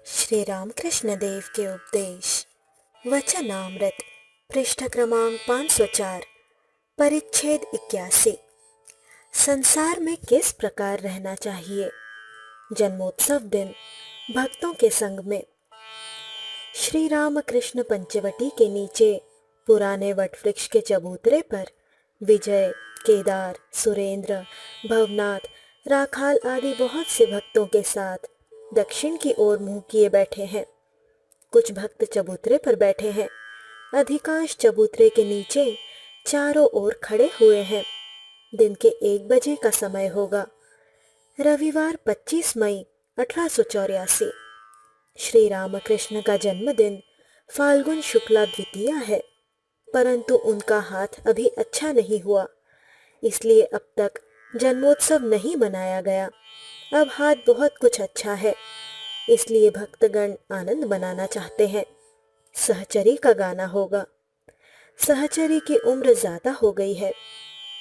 श्री रामकृष्ण देव के उपदेश वचनामृत पृष्ठ क्रमांक 504 परिच्छेद 81। संसार में किस प्रकार रहना चाहिए। जन्मोत्सव दिन भक्तों के संग में। श्री रामकृष्ण पंचवटी के नीचे पुराने वटवृक्ष के चबूतरे पर विजय, केदार, सुरेंद्र, भवनाथ, राखाल आदि बहुत से भक्तों के साथ दक्षिण की ओर मुंह किए बैठे हैं। कुछ भक्त चबूतरे पर बैठे हैं, अधिकांश चबूतरे के नीचे चारों ओर खड़े हुए हैं। दिन के 1 बजे का समय होगा। रविवार 25 मई 1884। श्री रामकृष्ण का जन्मदिन फाल्गुन शुक्ला द्वितीया है, परंतु उनका हाथ अभी अच्छा नहीं हुआ, इसलिए अब तक जन्मोत्सव नहीं मनाया गया। अब हाथ बहुत कुछ अच्छा है, इसलिए भक्तगण आनंद मनाना चाहते हैं। सहचरी का गाना होगा। सहचरी की उम्र ज्यादा हो गई है,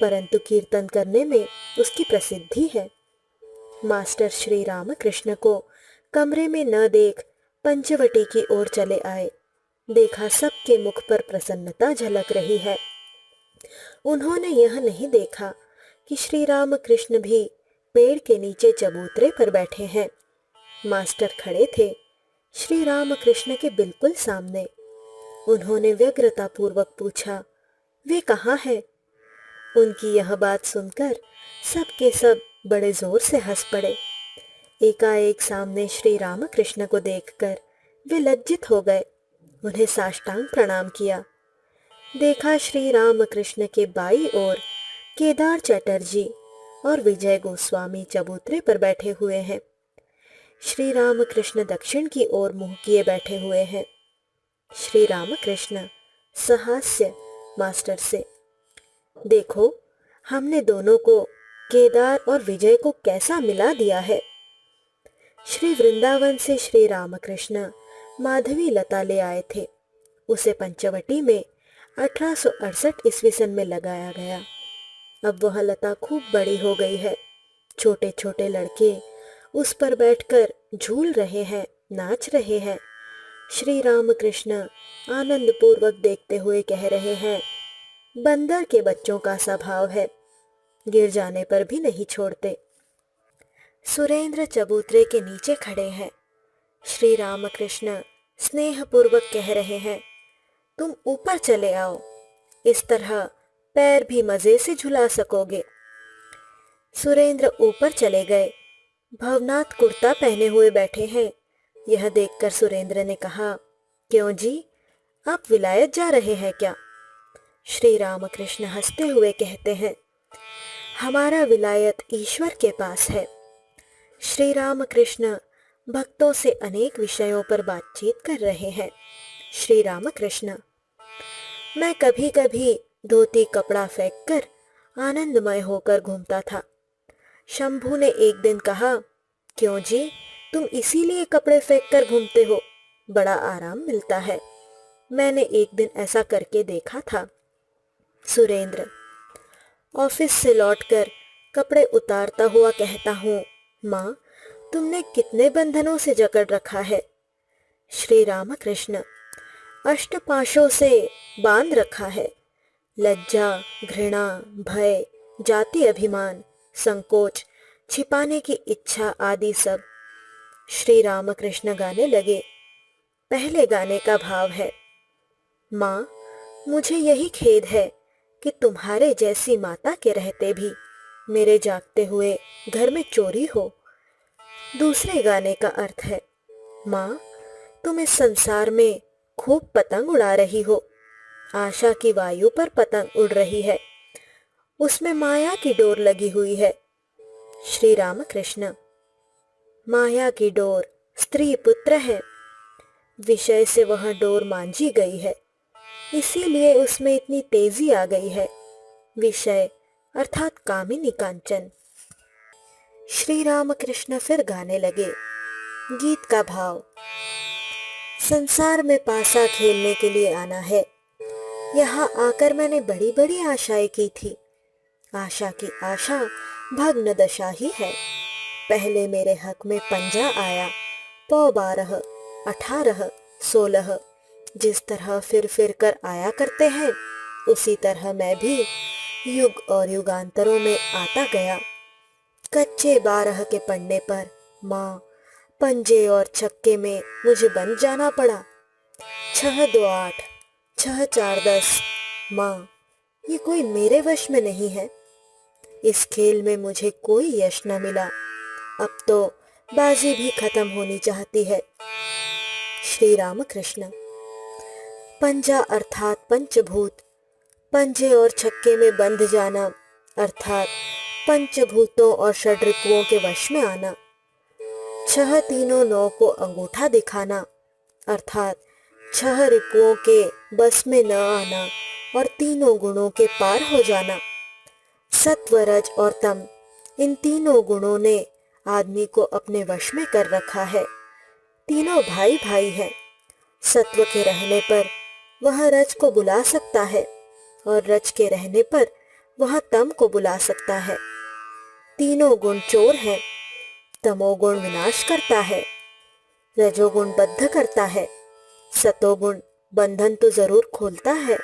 परंतु कीर्तन करने में उसकी प्रसिद्धि है। मास्टर श्री रामकृष्ण को कमरे में न देख पंचवटी की ओर चले आए। देखा सबके मुख पर प्रसन्नता झलक रही है। उन्होंने यह नहीं देखा कि श्री रामकृष्ण भी पेड़ के नीचे चबूतरे पर बैठे हैं। मास्टर खड़े थे श्री रामकृष्ण के बिल्कुल सामने। उन्होंने व्यग्रता पूर्वक पूछा, वे कहाँ हैं? उनकी यह बात सुनकर सब के सब बड़े जोर से हंस पड़े। एकाएक सामने श्री रामकृष्ण को देखकर वे लज्जित हो गए। उन्हें साष्टांग प्रणाम किया। देखा श्री रामकृष्ण के बाईं ओर केदार चटर्जी और विजय गोस्वामी चबूतरे पर बैठे हुए हैं। श्री रामकृष्ण दक्षिण की ओर मुंह किए बैठे हुए हैं। श्री रामकृष्ण सहास्य मास्टर से, देखो हमने दोनों को, केदार और विजय को कैसा मिला दिया है। श्री वृंदावन से श्री रामकृष्ण माधवी लता ले आए थे। उसे पंचवटी में 1868 ईस्वी सन में लगाया गया। अब वह लता खूब बड़ी हो गई है। छोटे छोटे लड़के उस पर बैठकर झूल रहे हैं, नाच रहे हैं। श्री रामकृष्ण आनंद पूर्वक देखते हुए कह रहे हैं, बंदर के बच्चों का स्वभाव है, गिर जाने पर भी नहीं छोड़ते। सुरेंद्र चबूतरे के नीचे खड़े हैं। श्री रामकृष्ण स्नेहपूर्वक कह रहे हैं, तुम ऊपर चले आओ, इस तरह पैर भी मजे से झुला सकोगे। सुरेंद्र ऊपर चले गए। भवनाथ कुर्ता पहने हुए बैठे हैं। यह देखकर सुरेंद्र ने कहा, क्यों जी, आप विलायत जा रहे हैं क्या? श्री रामकृष्ण हंसते हुए कहते हैं, हमारा विलायत ईश्वर के पास है। श्री रामकृष्ण भक्तों से अनेक विषयों पर बातचीत कर रहे हैं। श्री रामकृष्ण, मैं कभी कभी धोती कपड़ा फेंककर आनंदमय होकर घूमता था। शंभू ने एक दिन कहा, क्यों जी, तुम इसीलिए कपड़े फेंककर घूमते हो, बड़ा आराम मिलता है। मैंने एक दिन ऐसा करके देखा था। सुरेंद्र, ऑफिस से लौटकर कपड़े उतारता हुआ कहता हूँ, माँ तुमने कितने बंधनों से जकड़ रखा है। श्री रामकृष्ण, अष्टपाशों से बांध रखा है। लज्जा, घृणा, भय, जाति अभिमान, संकोच, छिपाने की इच्छा आदि सब। श्री रामकृष्ण गाने लगे। पहले गाने का भाव है, माँ मुझे यही खेद है कि तुम्हारे जैसी माता के रहते भी मेरे जागते हुए घर में चोरी हो। दूसरे गाने का अर्थ है, माँ तुम इस संसार में खूब पतंग उड़ा रही हो। आशा की वायु पर पतंग उड़ रही है, उसमें माया की डोर लगी हुई है। श्री रामकृष्ण, माया की डोर स्त्री पुत्र है। विषय से वह डोर मांझी गई है, इसीलिए उसमें इतनी तेजी आ गई है। विषय अर्थात कामिनी कांचन। श्री रामकृष्ण फिर गाने लगे। गीत का भाव, संसार में पासा खेलने के लिए आना है। यहाँ आकर मैंने बड़ी बड़ी आशाएं की थी। आशा की आशा भग्न दशा ही है। पहले मेरे हक में पंजा आया, पौ 12, 18, 16 जिस तरह फिर फिर कर आया करते हैं, उसी तरह मैं भी युग और युगांतरों में आता गया। कच्चे 12 के पढ़ने पर माँ पंजे और छक्के में मुझे बन जाना पड़ा। 6 2 8, 6 4 10। माँ, ये कोई मेरे वश में नहीं है। इस खेल में मुझे कोई यश न मिला। अब तो बाजी भी खत्म होनी चाहती है। श्री रामकृष्ण। पंजा अर्थात पंचभूत, पंजे और छक्के में बंध जाना अर्थात पंचभूतों और षड्रिपुओं के वश में आना। 6 तीनों 9 को अंगूठा दिखाना अर्थात 6 रिपुओं के बस में न आना और तीनों गुणों के पार हो जाना। सत्व, रज और तम, इन तीनों गुणों ने आदमी को अपने वश में कर रखा है। तीनों भाई भाई हैं। सत्व के रहने पर वह रज को बुला सकता है और रज के रहने पर वह तम को बुला सकता है। तीनों गुण चोर हैं। तमोगुण विनाश करता है, रजोगुण बद्ध करता है, सतोगुण बंधन तो जरूर खोलता है,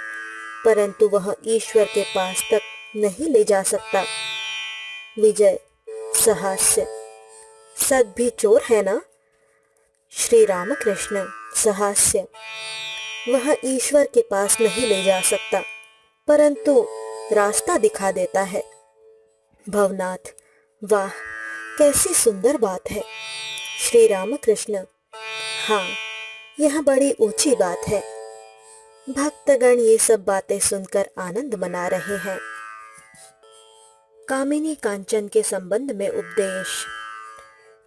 परंतु वह ईश्वर के पास तक नहीं ले जा सकता। विजय। सहास्य। सत भी चोर है ना? श्री रामकृष्ण। सहास्य। वह ईश्वर के पास नहीं ले जा सकता, परंतु रास्ता दिखा देता है। भवनाथ। वाह, कैसी सुंदर बात है। श्री रामकृष्ण। हाँ, यह बड़ी ऊंची बात है। भक्तगण ये सब बातें सुनकर आनंद मना रहे हैं। कामिनी कांचन के संबंध में उपदेश।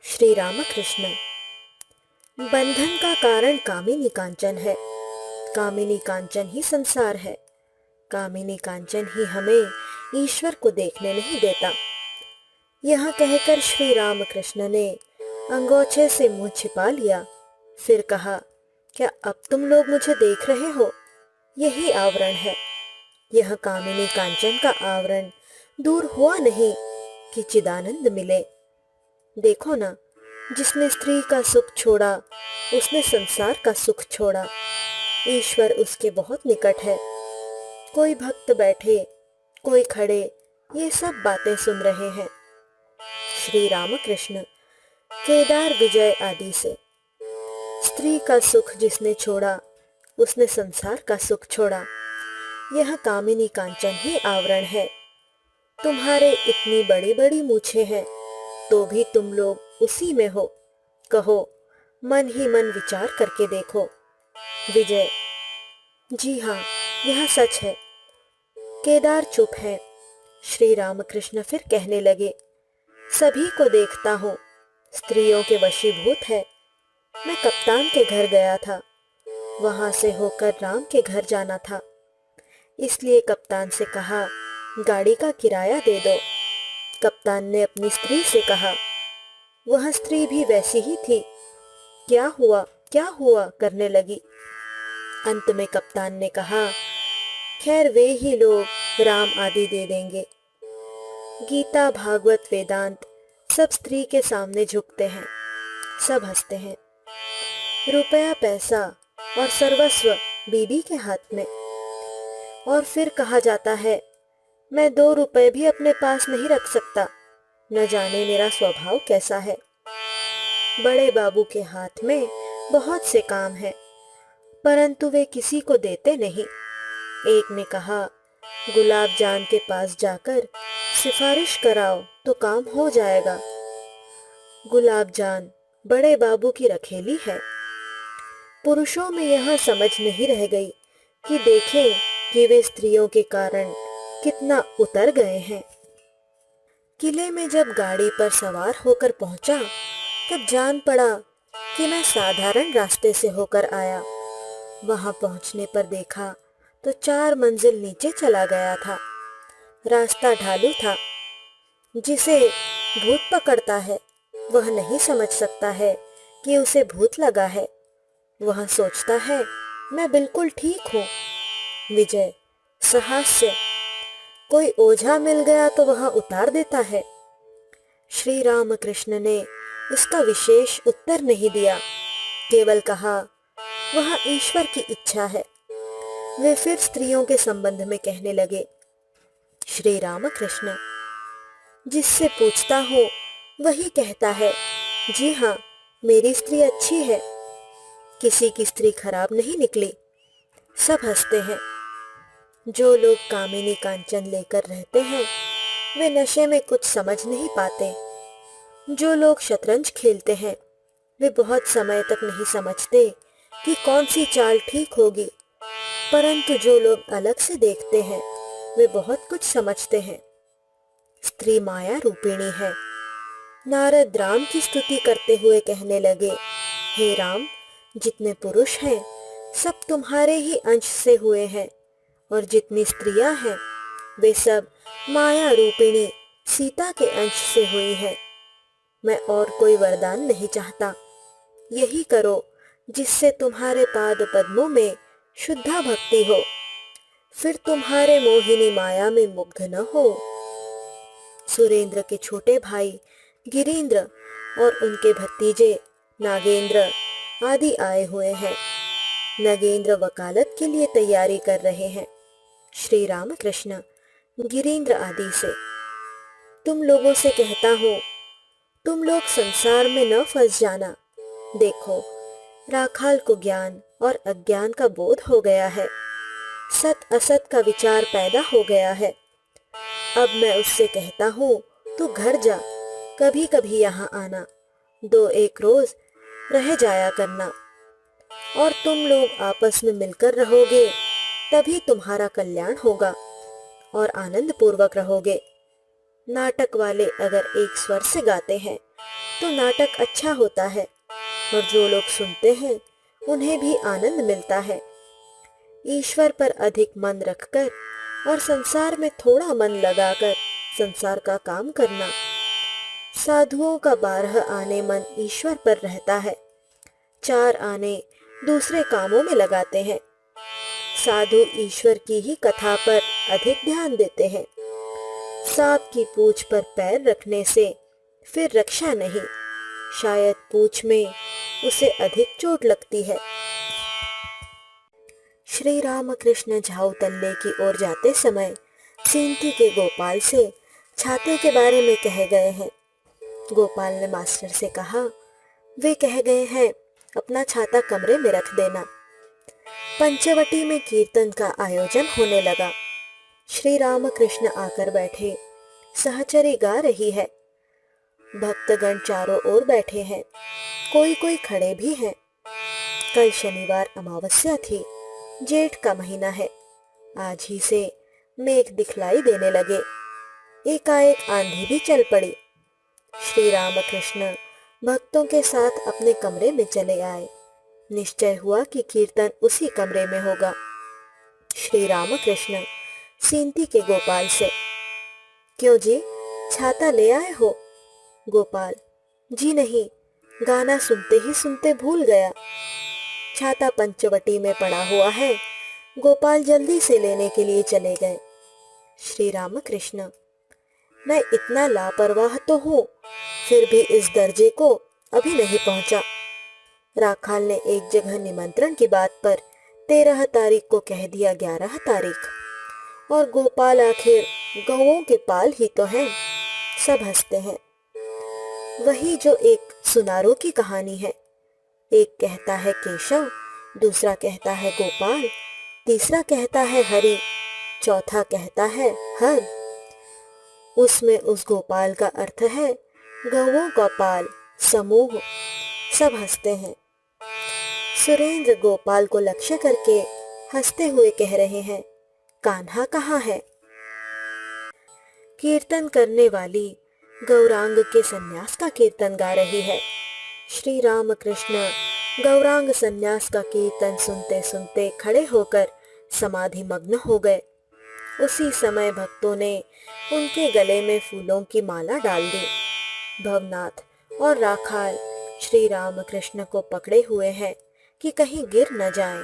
श्री रामकृष्ण। बंधन का कारण कामिनी कांचन है। कामिनी कांचन ही संसार है। कामिनी कांचन ही हमें ईश्वर को देखने नहीं देता। यह कहकर श्री रामकृष्ण ने अंगोछे से मुंह छिपा लिया। फिर कहा, क्या अब तुम लोग मुझे देख रहे हो? यही आवरण है। यह कामिनी कांचन का आवरण दूर हुआ नहीं कि चिदानंद मिले। देखो ना, जिसने स्त्री का सुख छोड़ा उसने संसार का सुख छोड़ा। ईश्वर उसके बहुत निकट है। कोई भक्त बैठे, कोई खड़े, ये सब बातें सुन रहे हैं। श्री रामकृष्ण। केदार, विजय आदि से। स्त्री का सुख जिसने छोड़ा उसने संसार का सुख छोड़ा। यह कामिनी कांचन ही आवरण है। तुम्हारे इतनी बड़ी बड़ी मूछें हैं तो भी तुम लोग उसी में हो। कहो, मन ही मन विचार करके देखो। विजय। जी हाँ, यह सच है। केदार चुप है। श्री रामकृष्ण फिर कहने लगे, सभी को देखता हूँ, स्त्रियों के वशीभूत है। मैं कप्तान के घर गया था, वहां से होकर राम के घर जाना था, इसलिए कप्तान से कहा गाड़ी का किराया दे दो। कप्तान ने अपनी स्त्री से कहा। वह स्त्री भी वैसी ही थी। क्या हुआ करने लगी। अंत में कप्तान ने कहा, खैर वे ही लोग राम आदि दे देंगे। गीता, भागवत, वेदांत सब स्त्री के सामने झुकते हैं, सब हंसते हैं। रुपया, पैसा और सर्वस्व बीबी के हाथ में। और फिर कहा जाता है, मैं 2 रुपए भी अपने पास नहीं रख सकता, न जाने मेरा स्वभाव कैसा है। बड़े बाबू के हाथ में बहुत से काम हैं, परंतु वे किसी को देते नहीं। एक ने कहा, गुलाब जान के पास जाकर सिफारिश कराओ तो काम हो जाएगा। गुलाब जान बड़े बाबू की रखेली है। पुरुषों में यह समझ नहीं रह गई कि देखें कि वे स्त्रियों के कारण कितना उतर गए हैं। किले में जब गाड़ी पर सवार होकर पहुंचा तब जान पड़ा कि मैं साधारण रास्ते से होकर आया। वहां पहुंचने पर देखा तो 4 मंजिल नीचे चला गया था। रास्ता ढालू था। जिसे भूत पकड़ता है वह नहीं समझ सकता है कि उसे भूत लगा है। वह सोचता है मैं बिल्कुल ठीक हूँ। विजय। सहास्य। कोई ओझा मिल गया तो वह उतार देता है। श्री रामकृष्ण ने इसका विशेष उत्तर नहीं दिया। केवल कहा वह ईश्वर की इच्छा है। वे फिर स्त्रियों के संबंध में कहने लगे, श्री रामकृष्ण, जिससे पूछता हो वही कहता है, जी हाँ, मेरी स्त्री अच्छी है, किसी की स्त्री खराब नहीं निकली। सब हंसते हैं। जो लोग कामिनी कांचन लेकर रहते हैं वे नशे में कुछ समझ नहीं पाते। जो लोग शतरंज खेलते हैं वे बहुत समय तक नहीं समझते कि कौन सी चाल ठीक होगी, परंतु जो लोग अलग से देखते हैं वे बहुत कुछ समझते हैं। स्त्री माया रूपिणी है। नारद राम की स्तुति करते हुए कहने लगे, हे राम, जितने पुरुष हैं सब तुम्हारे ही अंश से हुए हैं, और जितनी स्त्रियां हैं वे सब माया रूपिणी सीता के अंश से हुई हैं। मैं और कोई वरदान नहीं चाहता। यही करो जिससे तुम्हारे पाद पद्मों में शुद्धा भक्ति हो, फिर तुम्हारे मोहिनी माया में मुग्ध न हो। सुरेंद्र के छोटे भाई गिरींद्र और उनके भतीजे नागेंद्र आदि आए हुए हैं। नगेंद्र वकालत के लिए तैयारी कर रहे हैं। श्री रामकृष्ण गिरींद्र आदि से, तुम लोगों से कहता हूँ, तुम लोग संसार में न फंस जाना। देखो, राखाल को ज्ञान और अज्ञान का बोध हो गया है, सत असत का विचार पैदा हो गया है। अब मैं उससे कहता हूँ, तू घर जा, कभी कभी यहाँ आना, 2-1 रोज रह जाया करना, और तुम लोग आपस में मिलकर रहोगे तभी तुम्हारा कल्याण होगा और आनंद पूर्वक रहोगे। नाटक वाले अगर एक स्वर से गाते हैं तो नाटक अच्छा होता है, और जो लोग सुनते हैं उन्हें भी आनंद मिलता है। ईश्वर पर अधिक मन रखकर और संसार में थोड़ा मन लगाकर संसार का काम करना। साधुओं का 12 आने मन ईश्वर पर रहता है, 4 आने दूसरे कामों में लगाते हैं। साधु ईश्वर की ही कथा पर अधिक ध्यान देते हैं। सांप की पूंछ पर पैर रखने से फिर रक्षा नहीं, शायद पूंछ में उसे अधिक चोट लगती है। श्री रामकृष्ण झाऊ तल्ले की ओर जाते समय सींती के गोपाल से छाते के बारे में कह गए हैं। गोपाल ने मास्टर से कहा, वे कह गए हैं अपना छाता कमरे में रख देना। पंचवटी में कीर्तन का आयोजन होने लगा। श्री रामकृष्ण आकर बैठे। सहचरी गा रही है। भक्तगण चारों ओर बैठे हैं, कोई कोई खड़े भी हैं। कल शनिवार अमावस्या थी, जेठ का महीना है। आज ही से मेघ दिखलाई देने लगे। एकाएक आंधी भी चल पड़ी। श्री रामकृष्ण भक्तों के साथ अपने कमरे में चले आए। निश्चय हुआ कि कीर्तन उसी कमरे में होगा। श्री रामकृष्ण सींती के गोपाल से, क्यों जी, छाता ले आए हो? गोपाल, जी नहीं, गाना सुनते ही सुनते भूल गया। छाता पंचवटी में पड़ा हुआ है। गोपाल जल्दी से लेने के लिए चले गए। श्री रामकृष्ण, मैं इतना लापरवाह तो हूँ, फिर भी इस दर्जे को अभी नहीं पहुंचा। राखाल ने एक जगह निमंत्रण की बात पर 13 तारीख को कह दिया 11 तारीख, और गोपाल आखिर गौओं के पाल ही तो हैं। सब हंसते हैं। वही जो एक सुनारों की कहानी है। एक कहता है केशव, दूसरा कहता है गोपाल, तीसरा कहता है हरि, चौथा कहता है हर। उसमें उस गोपाल का अर्थ है गौओं का पाल, समूह। सब हंसते हैं। सुरेंद्र गोपाल को लक्ष्य करके हंसते हुए कह रहे हैं, कान्हा कहाँ है? कीर्तन करने वाली गौरांग के सन्यास का कीर्तन गा रही है। श्री रामकृष्ण गौरांग सन्यास का कीर्तन सुनते सुनते खड़े होकर समाधि मग्न हो गए। उसी समय भक्तों ने उनके गले में फूलों की माला डाल दी। भवनाथ और राखाल श्री रामकृष्ण को पकड़े हुए हैं कि कहीं गिर न जाएं।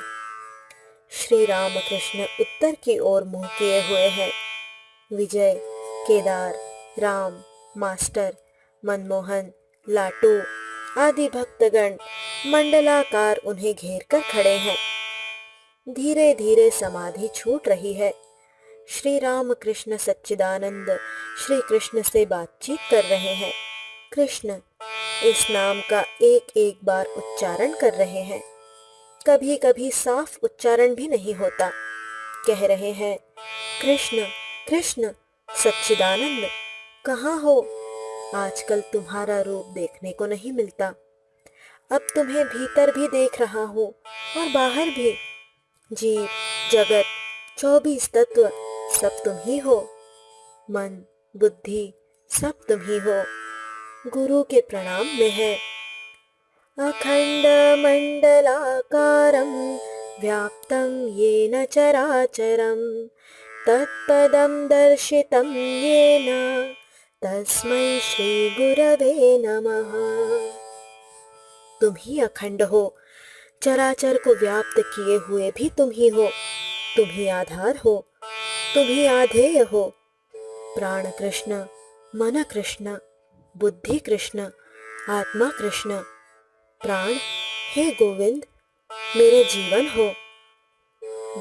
श्री रामकृष्ण उत्तर की ओर मुंह किए हुए हैं। विजय, केदार, राम, मास्टर, मनमोहन, लाटू आदि भक्तगण मंडलाकार उन्हें घेर कर खड़े हैं। धीरे धीरे समाधि छूट रही है। श्री राम कृष्ण सच्चिदानंद श्री कृष्ण से बातचीत कर रहे हैं। कृष्ण इस नाम का एक एक बार उच्चारण कर रहे हैं। कभी कभी साफ उच्चारण भी नहीं होता। कह रहे हैं, कृष्ण कृष्ण सच्चिदानंद कहाँ हो? आजकल तुम्हारा रूप देखने को नहीं मिलता। अब तुम्हें भीतर भी देख रहा हूँ और बाहर भी। जीव जगत 24 तत्व सब तुम ही हो। मन बुद्धि सब तुम ही हो। गुरु के प्रणाम में है। अखंड मंडलाकारं व्याप्तं येन चराचरं तत्पदं दर्शितं येन तस्मै श्री गुरवे नमः। तुम ही अखंड हो। चराचर को व्याप्त किए हुए भी तुम ही हो। तुम ही आधार हो। तुम ही आधेय हो। प्राण कृष्ण, मन कृष्ण, बुद्धि कृष्ण, आत्मा कृष्ण। प्राण हे गोविंद मेरे जीवन हो।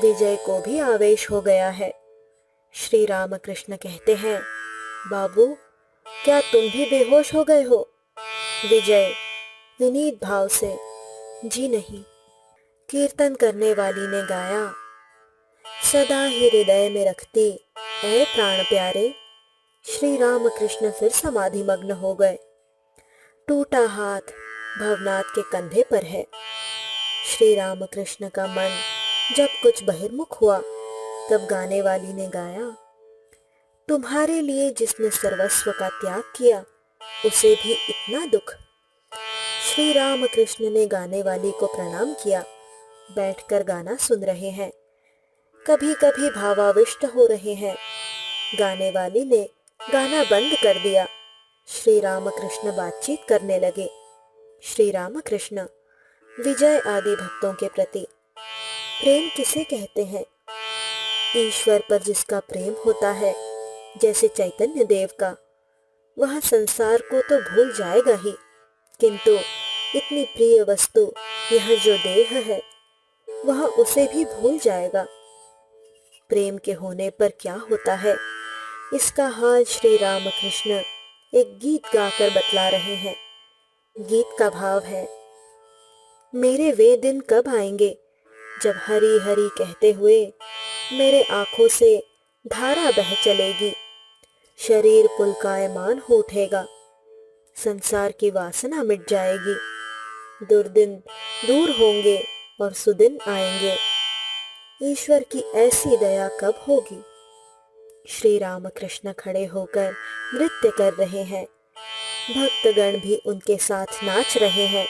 विजय को भी आवेश हो गया है। श्री राम कृष्ण कहते हैं, बाबू क्या तुम भी बेहोश हो गए हो? विजय विनीत भाव से, जी नहीं। कीर्तन करने वाली ने गाया, सदा ही हृदय में रखती ऐ प्राण प्यारे। श्री राम कृष्ण फिर समाधि मग्न हो गए। टूटा हाथ भवनाथ के कंधे पर है। श्री राम कृष्ण का मन जब कुछ बहिर्मुख हुआ तब गाने वाली ने गाया, तुम्हारे लिए जिसने सर्वस्व का त्याग किया उसे भी इतना दुख। श्री राम कृष्ण ने गाने वाली को प्रणाम किया। बैठकर गाना सुन रहे हैं। कभी कभी भावाविष्ट हो रहे हैं। गाने वाली ने गाना बंद कर दिया। श्री राम कृष्ण बातचीत करने लगे। श्री राम कृष्ण विजय आदि भक्तों के प्रति प्रेम किसे कहते हैं? ईश्वर पर जिसका प्रेम होता है, जैसे चैतन्य देव का, वह संसार को तो भूल जाएगा ही, किंतु इतनी प्रिय वस्तु यह जो देह है वह उसे भी भूल जाएगा। प्रेम के होने पर क्या होता है, इसका हाल श्री राम कृष्ण एक गीत गाकर बतला रहे हैं। गीत का भाव है, मेरे वे दिन कब आएंगे जब हरी हरी कहते हुए मेरे आंखों से धारा बह चलेगी, शरीर पुलकायमान हो उठेगा, संसार की वासना मिट जाएगी, दुर्दिन दूर होंगे और सुदिन आएंगे। ईश्वर की ऐसी दया कब होगी? श्री राम कृष्ण खड़े होकर नृत्य कर रहे हैं। भक्तगण भी उनके साथ नाच रहे हैं।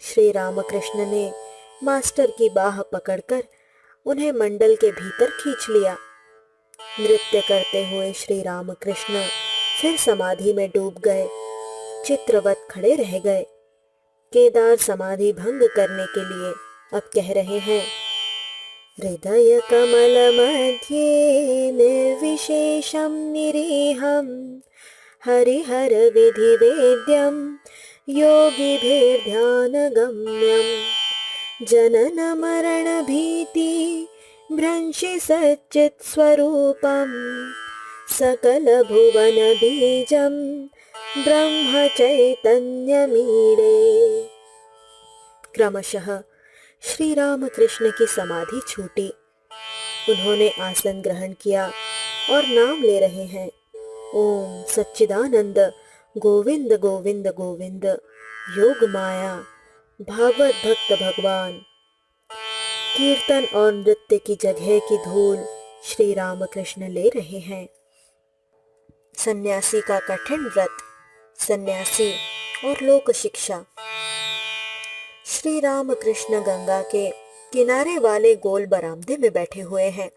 श्री राम कृष्ण ने मास्टर की बाह पकड़कर उन्हें मंडल के भीतर खींच लिया। नृत्य करते हुए श्री राम कृष्ण फिर समाधि में डूब गए। चित्रवत खड़े रह गए। केदार समाधि भंग करने के लिए अब कह रहे हैं, हृदय कमल मध्ये निर्विशेषं निरीहं हरिहर विधि वेद्यं योगिभिर्ध्यानगम्यं जनन मरण भीति भ्रंशि सच्चित् स्वरूपं सकल भुवन बीजं ब्रह्म चैतन्यमीडे। क्रमशः श्री राम कृष्ण की समाधि छूटी। उन्होंने आसन ग्रहण किया और नाम ले रहे हैं, ओम सच्चिदानंद गोविंद गोविंद गोविंद योग माया भागवत भक्त भगवान। कीर्तन और नृत्य की जगह की धूल श्री राम कृष्ण ले रहे हैं। सन्यासी का कठिन व्रत, सन्यासी और लोक शिक्षा। श्री राम कृष्ण गंगा के किनारे वाले गोल बरामदे में बैठे हुए हैं।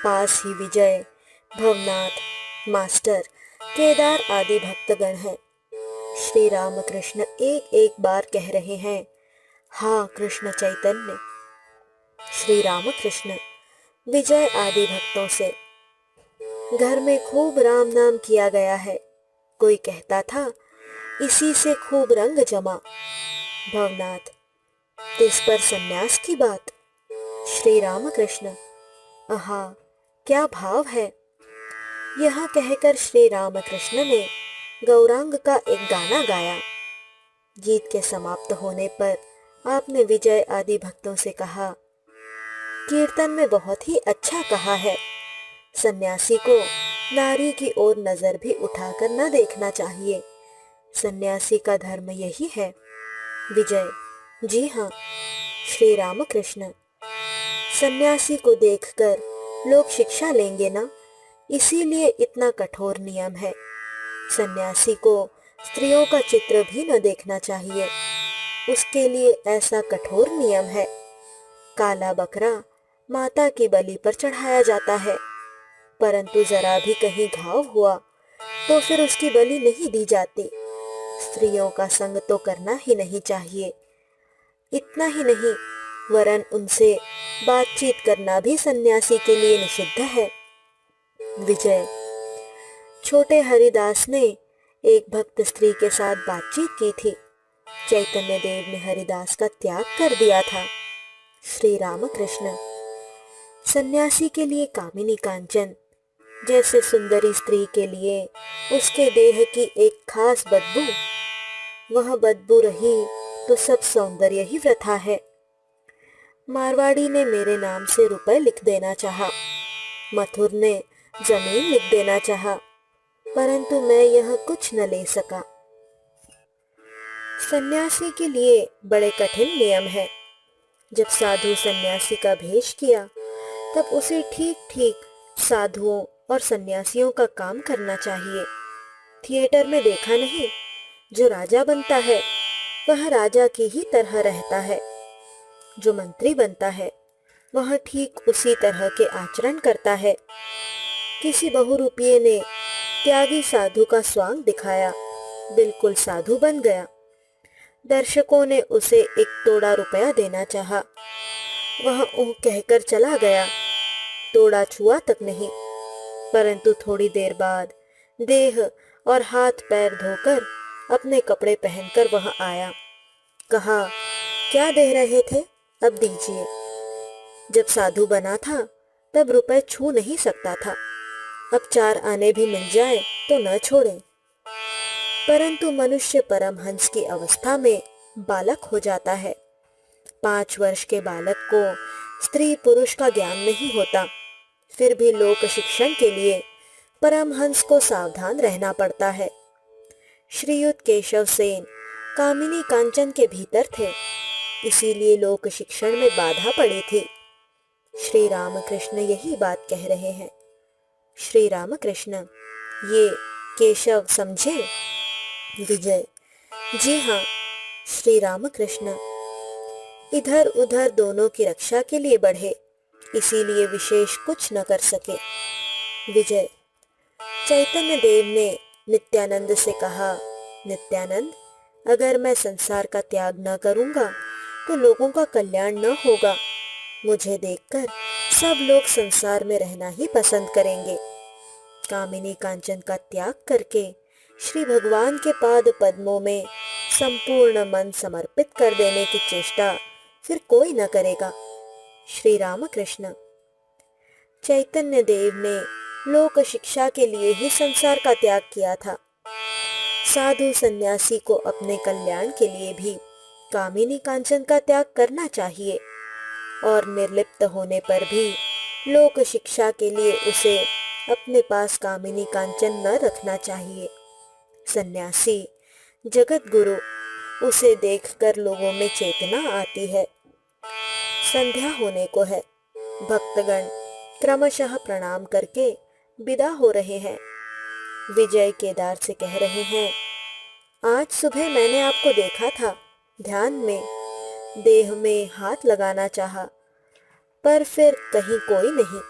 पास ही विजय, भवनाथ, मास्टर, केदार आदि भक्तगण हैं। श्री राम कृष्ण एक एक बार कह रहे हैं, हा कृष्ण चैतन्य। श्री राम कृष्ण विजय आदि भक्तों से, घर में खूब राम नाम किया गया है। कोई कहता था इसी से खूब रंग जमा। भवनाथ, इस पर सन्यास की बात। श्री रामकृष्ण, आहा, क्या भाव है। यह कहकर श्री रामकृष्ण ने गौरांग का एक गाना गाया। गीत के समाप्त होने पर आपने विजय आदि भक्तों से कहा, कीर्तन में बहुत ही अच्छा कहा है। सन्यासी को नारी की ओर नजर भी उठाकर न देखना चाहिए। सन्यासी का धर्म यही है। विजय, जी हाँ। श्री रामकृष्ण, सन्यासी को देखकर लोग शिक्षा लेंगे ना, इसीलिए इतना कठोर नियम है। सन्यासी को स्त्रियों का चित्र भी न देखना चाहिए, उसके लिए ऐसा कठोर नियम है। काला बकरा माता की बलि पर चढ़ाया जाता है, परंतु जरा भी कहीं घाव हुआ तो फिर उसकी बलि नहीं दी जाती। स्त्रियों का संग तो करना ही नहीं चाहिए। इतना ही नहीं, वरन उनसे बातचीत करना भी सन्यासी के लिए निषिद्ध है। विजय, छोटे हरिदास ने एक भक्त स्त्री के साथ बातचीत की थी। चैतन्य देव ने हरिदास का त्याग कर दिया था। श्री रामकृष्ण, सन्यासी के लिए कामिनी कांचन जैसे सुंदरी स्त्री के लिए उसके देह की एक खास बदबू, वह बदबू रही तो सब सौंदर्य ही वृथा है। मारवाड़ी ने मेरे नाम से रुपए लिख देना चाहा, मथुर ने जमीन लिख देना चाहा, परंतु मैं यह कुछ न ले सका। सन्यासी के लिए बड़े कठिन नियम है। जब साधु सन्यासी का भेष किया तब उसे ठीक ठीक साधुओं और सन्यासियों का काम करना चाहिए। थिएटर में देखा नहीं, जो राजा बनता है वह राजा की ही तरह रहता है, जो मंत्री बनता है वह ठीक उसी तरह के आचरण करता है। किसी बहुरूपिये ने त्यागी साधु का स्वांग दिखाया, बिल्कुल साधु बन गया। दर्शकों ने उसे एक तोड़ा रुपया देना चाहा, वह ऊह कहकर चला गया, तोड़ा छुआ तक नहीं। परंतु थोड़ी देर बाद देह और हाथ पैर धोकर अपने कपड़े पहनकर वह आया। कहा, क्या दे रहे थे, अब दीजिए। जब साधु बना था तब रुपए छू नहीं सकता था, अब 4 आने भी मिल जाए तो न छोड़े। परंतु मनुष्य परमहंस की अवस्था में बालक हो जाता है। 5 वर्ष के बालक को स्त्री पुरुष का ज्ञान नहीं होता, फिर भी लोक शिक्षण के लिए परमहंस को सावधान रहना पड़ता है। श्रीयुत केशव सेन कामिनी कांचन के भीतर थे, इसीलिए लोक शिक्षण में बाधा पड़ी थी। श्री रामकृष्ण यही बात कह रहे हैं। श्री रामकृष्ण, ये केशव समझे। विजय, जी हाँ। श्री रामकृष्ण, इधर उधर दोनों की रक्षा के लिए बढ़े, इसीलिए विशेष कुछ न कर सके। विजय, चैतन्य देव ने नित्यानंद से कहा, नित्यानंद, अगर मैं संसार का त्याग न करूंगा तो लोगों का कल्याण न होगा। मुझे देखकर सब लोग संसार में रहना ही पसंद करेंगे। कामिनी कांचन का त्याग करके श्री भगवान के पाद पद्मों में संपूर्ण मन समर्पित कर देने की चेष्टा फिर कोई न करेगा। श्री रामकृष्ण, चैतन्य देव ने लोक शिक्षा के लिए ही संसार का त्याग किया था। साधु सन्यासी को अपने कल्याण के लिए भी कामिनी कांचन का त्याग करना चाहिए, और निर्लिप्त होने पर भी लोक शिक्षा के लिए उसे अपने पास कामिनी कांचन न रखना चाहिए। सन्यासी जगत गुरु, उसे देखकर लोगों में चेतना आती है। संध्या होने को है। भक्तगण क्रमशः प्रणाम करके विदा हो रहे हैं। विजय केदार से कह रहे हैं, आज सुबह मैंने आपको देखा था, ध्यान में, देह में हाथ लगाना चाहा, पर फिर कहीं कोई नहीं।